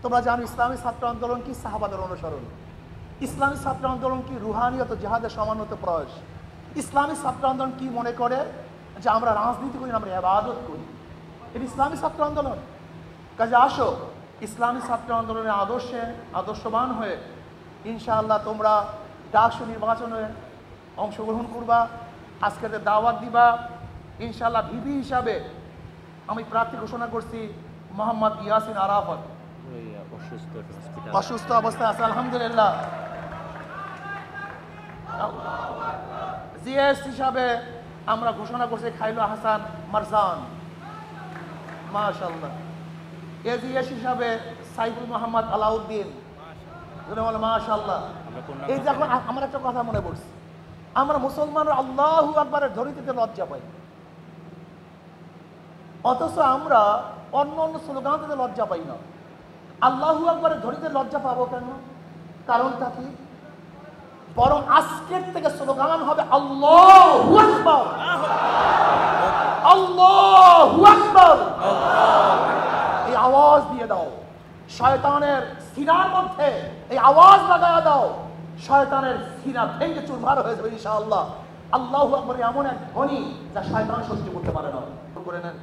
তোমরা জানো ইসলামী ছাত্র আন্দোলন কি? সাহাবাদের অনুসরণ। ইসলামী ছাত্র আন্দোলন কি? রুহানিয়ত জিহাদের সমান্নত প্রয়াস। ইসলামী ছাত্র আন্দোলন কি মনে করে যে আমরা রাজনীতি করি না, আমরা ইবাদত করি। এটা ইসলামী ছাত্র আন্দোলন। কাজে আসো ইসলামী ছাত্র আন্দোলনের আদর্শবান হয়ে ইনশাআল্লাহ তোমরা ডাকসু নির্বাচনে অংশগ্রহণ করবা, আজকের দাওয়াত দিবা। ইনশাআল্লাহ ভিপি হিসাবে আমি প্রার্থী ঘোষণা করছি মোহাম্মদ ইয়াসিন আরাফাত। অসুস্থ অবস্থায় আছে আলহামদুলিল্লাহ। জিএস হিসাবে আমরা ঘোষণা করছি খাইলু হাসান মারজান, মাশাআল্লাহ। এজিএস হিসাবে সাইফুল মোহাম্মদ আলাউদ্দিন, মাশাআল্লাহ। এই যখন আমার একটা কথা মনে পড়ছে, আমরা মুসলমানরা আল্লাহু আকবারের ধরিতে লজ্জা পাই, অথচ আমরা অন্য অন্য স্লোগান থেকে লজ্জা পাই না। আল্লাহু আকবারের ধরিতে লজ্জা পাবো কেন? কারণটা কি? বরং আজকের থেকে স্লোগান হবে আল্লাহু আকবার, আল্লাহু আকবার। এই আওয়াজ দিয়ে দাও, শয়তানের সিনার মধ্যে এই আওয়াজ লাগায়া দাও, শয়তানের সিনা ভেঙে চুরমার হয়ে যাবে ইনশাআল্লাহ। আল্লাহু আকবার এমন এক ধ্বনি যা শয়তান সহ্য করতে পারে না। করে নেন।